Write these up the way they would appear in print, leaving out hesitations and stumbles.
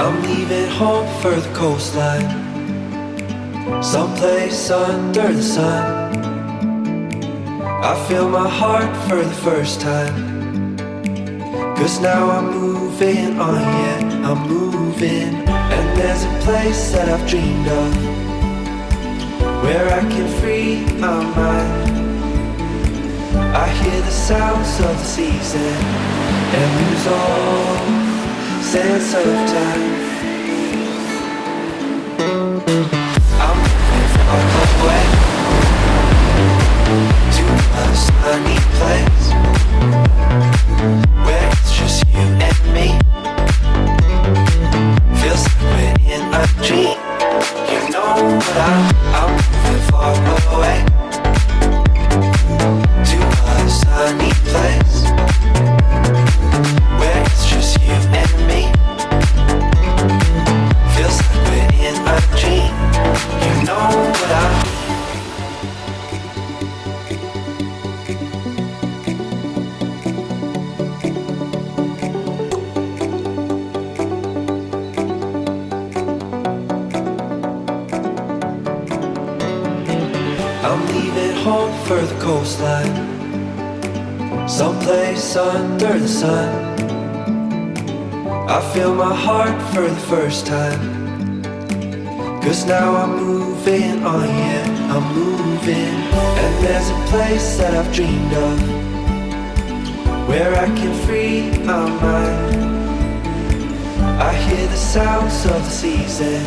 I'm leaving home for the coastline, someplace under the sun. I feel my heart for the first time, 'cause now I'm moving on, yeah, I'm moving. And there's a place that I've dreamed of, where I can free my mind. I hear the sounds of the season and lose all sense of time. I'm moving far away to a sunny place, where it's just you and me. Feels like we're in a dream. You know what I'm moving far away to a sunny place, where it's just you and me. Feels like we're in a dream. You know what I mean. I'm leaving home for the coastline, someplace under the sun. I feel my heart for the first time, 'cause now I'm moving on, yeah, I'm moving. And there's a place that I've dreamed of, where I can free my mind. I hear the sounds of the season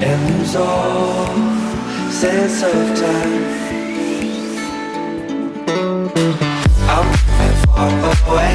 and lose all sense of time. I'm moving far away